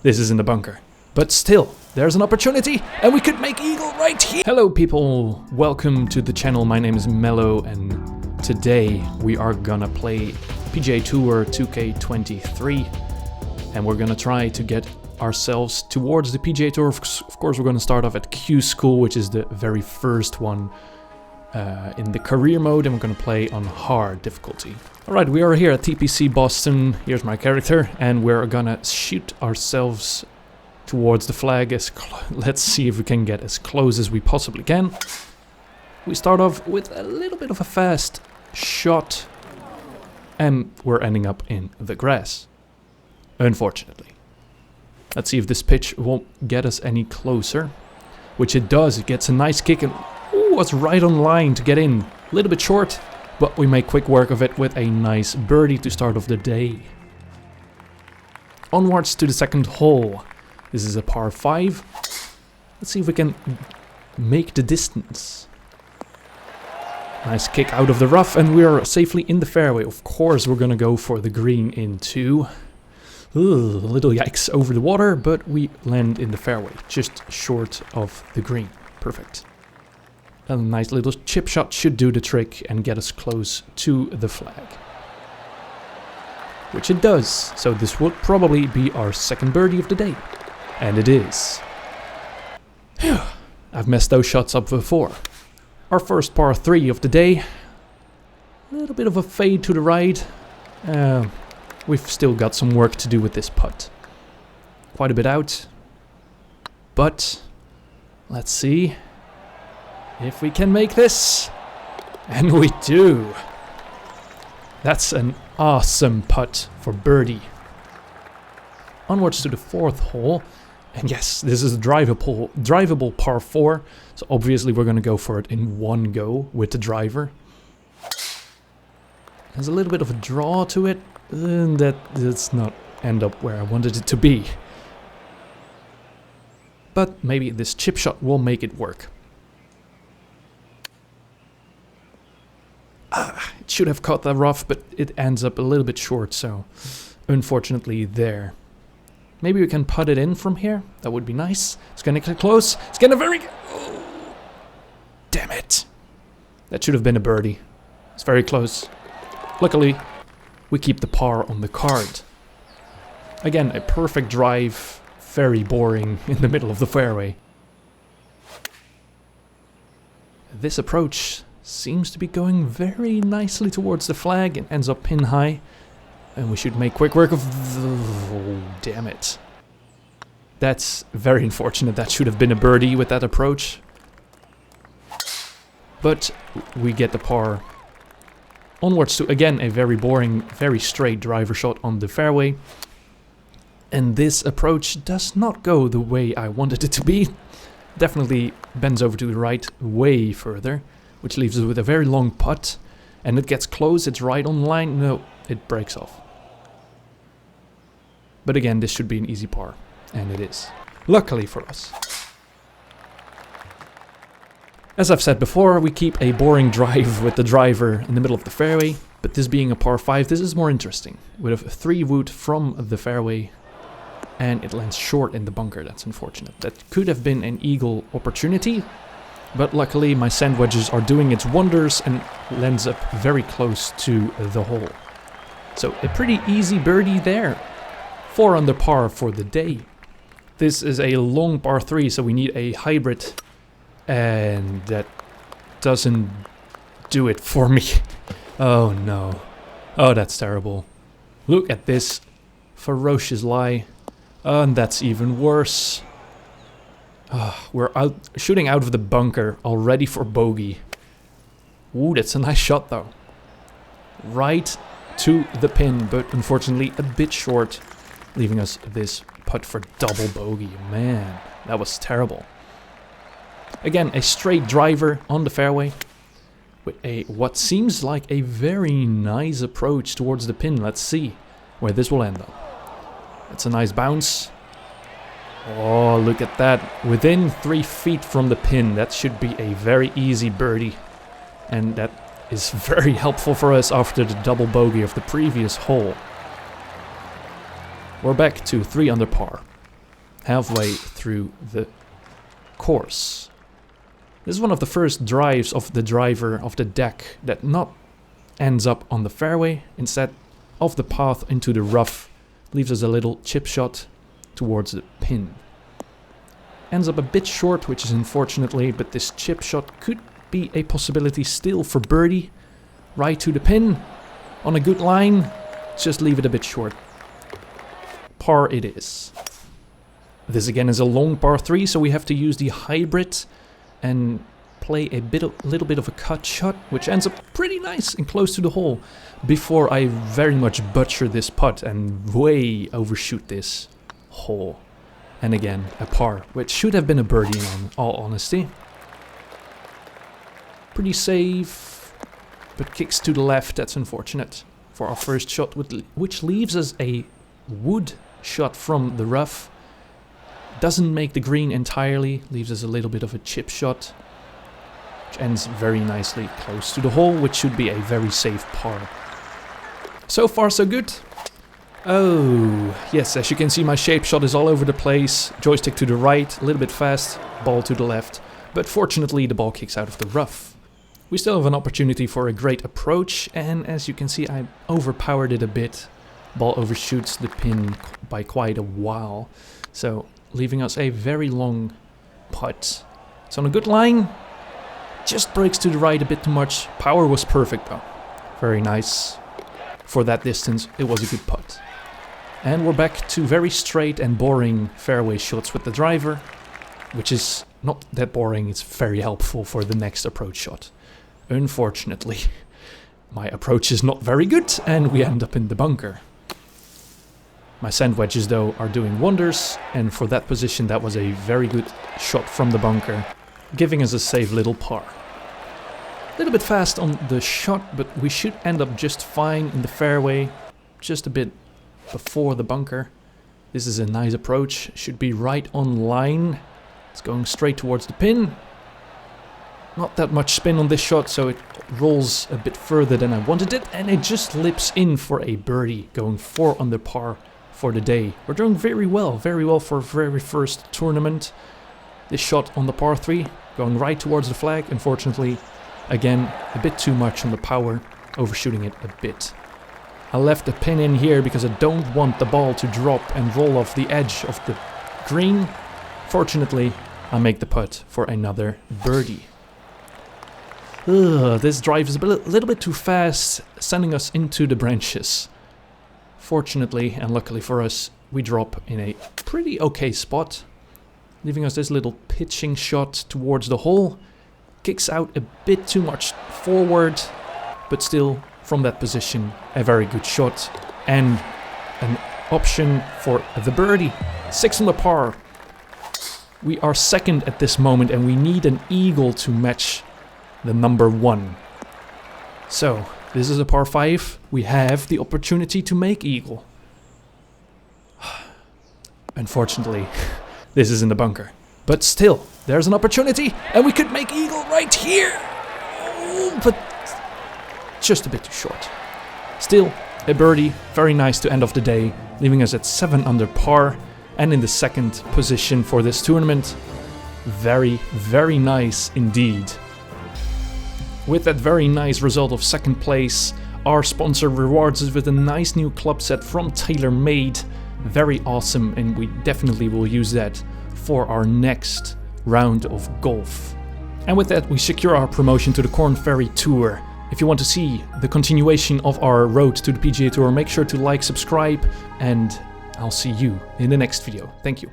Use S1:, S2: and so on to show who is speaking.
S1: This is in the bunker. But still, there's an opportunity, and we could make eagle right here. Hello people, welcome to the channel. My name is Mellow, and today we are gonna play PGA Tour 2K23. And we're gonna try to get ourselves towards the PGA Tour. Of course, we're gonna start off at Q School, which is the very first one in the career mode, and we're gonna play on hard difficulty. Alright, we are here at TPC Boston. Here's my character, and we're gonna shoot ourselves towards the flag. Let's see if we can get as close as we possibly can. We start off with a little bit of a fast shot, and we're ending up in the grass, unfortunately. Let's see if this pitch won't get us any closer, which it does. It gets a nice kick, and ooh, it's right on line to get in. A little bit short, but we make quick work of it with a nice birdie to start off the day. Onwards to the second hole. This is a par 5. Let's see if we can make the distance. Nice kick out of the rough, and we are safely in the fairway. Of course, we're gonna go for the green in 2. Ooh, a little yikes over the water, but we land in the fairway, just short of the green. Perfect. A nice little chip shot should do the trick and get us close to the flag. Which it does, so this would probably be our second birdie of the day. And it is. Phew, I've messed those shots up before. Our first par 3 of the day. A little bit of a fade to the right. We've still got some work to do with this putt. Quite a bit out. But let's see if we can make this. And we do. That's an awesome putt for birdie. Onwards to the 4th hole. And yes, this is a drivable par 4. So obviously we're going to go for it in one go with the driver. There's a little bit of a draw to it. And that does not end up where I wanted it to be. But maybe this chip shot will make it work. It should have caught the rough, but it ends up a little bit short, so unfortunately there. Maybe we can putt it in from here. That would be nice. It's gonna get close. It's gonna oh, damn it. That should have been a birdie. It's very close. Luckily, we keep the par on the card. Again, a perfect drive. Very boring in the middle of the fairway. This approach seems to be going very nicely towards the flag and ends up pin high. And we should make quick work of... Oh, damn it. That's very unfortunate. That should have been a birdie with that approach. But we get the par. Onwards to, again, a very boring, very straight driver shot on the fairway. And this approach does not go the way I wanted it to be. Definitely bends over to the right way further, which leaves us with a very long putt. And it gets close, it's right on line. No, it breaks off. But again, this should be an easy par. And it is. Luckily for us. As I've said before, we keep a boring drive with the driver in the middle of the fairway. But this being a par 5, this is more interesting. With a 3 wood from the fairway. And it lands short in the bunker. That's unfortunate. That could have been an eagle opportunity. But luckily my sand wedges are doing its wonders and lands up very close to the hole. So a pretty easy birdie there. 4 under par for the day. This is a long par 3, so we need a hybrid. And that doesn't do it for me. Oh no. Oh, that's terrible. Look at this ferocious lie. And that's even worse. We're shooting out of the bunker already for bogey. Ooh, that's a nice shot though. Right to the pin, but unfortunately a bit short, leaving us this putt for double bogey. Man, that was terrible. Again, a straight driver on the fairway with a what seems like a very nice approach towards the pin. Let's see where this will end up. It's a nice bounce. Oh, look at that. Within 3 feet from the pin. That should be a very easy birdie. And that is very helpful for us after the double bogey of the previous hole. We're back to 3 under par. halfway through the course. This is one of the first drives of the driver of the deck that not ends up on the fairway, instead of the path into the rough, leaves us a little chip shot towards the pin. Ends up a bit short, which is unfortunately, but this chip shot could be a possibility still for birdie. Right to the pin, on a good line, just leave it a bit short. Par it is. This again is a long par 3, so we have to use the hybrid and play a little bit of a cut shot, which ends up pretty nice and close to the hole, before I very much butcher this putt and way overshoot this hole. And again, a par, which should have been a birdie in all honesty. Pretty safe, but kicks to the left, that's unfortunate for our first shot, which leaves us a wood shot from the rough. Doesn't make the green entirely, leaves us a little bit of a chip shot, which ends very nicely close to the hole, which should be a very safe par. So far so good. Oh, yes, as you can see my shape shot is all over the place. Joystick to the right, a little bit fast, ball to the left, but fortunately the ball kicks out of the rough. We still have an opportunity for a great approach, and as you can see I overpowered it a bit. Ball overshoots the pin by quite a while, so leaving us a very long putt. It's on a good line, just breaks to the right a bit too much. Power was perfect though, very nice. For that distance it was a good putt. And we're back to very straight and boring fairway shots with the driver, which is not that boring, it's very helpful for the next approach shot. Unfortunately, my approach is not very good and we end up in the bunker. My sand wedges though are doing wonders, and for that position that was a very good shot from the bunker, giving us a safe little par. A little bit fast on the shot, but we should end up just fine in the fairway, just a bit before the bunker. This is a nice approach, should be right on line. It's going straight towards the pin. Not that much spin on this shot, so it rolls a bit further than I wanted it, and it just lips in for a birdie, going 4 under par for the day. We're doing very well for very first tournament. This shot on the par 3, going right towards the flag, unfortunately, again, a bit too much on the power, overshooting it a bit. I left the pin in here because I don't want the ball to drop and roll off the edge of the green. Fortunately, I make the putt for another birdie. This drive is a little bit too fast, sending us into the branches. Fortunately, and luckily for us, we drop in a pretty okay spot, leaving us this little pitching shot towards the hole. Kicks out a bit too much forward, but still, from that position, a very good shot and an option for the birdie. 6 on the par. We are second at this moment and we need an eagle to match the number 1. So, this is a par 5. We have the opportunity to make eagle. Unfortunately, this is in the bunker. But still, there's an opportunity and we could make eagle right here. Oh, but just a bit too short. Still, a birdie, very nice to end off the day, leaving us at 7 under par and in the second position for this tournament. Very, very nice indeed. With that very nice result of second place, our sponsor rewards us with a nice new club set from TaylorMade. Very awesome, and we definitely will use that for our next round of golf. And with that, we secure our promotion to the Corn Ferry Tour. If you want to see the continuation of our road to the PGA Tour, make sure to like, subscribe, and I'll see you in the next video. Thank you.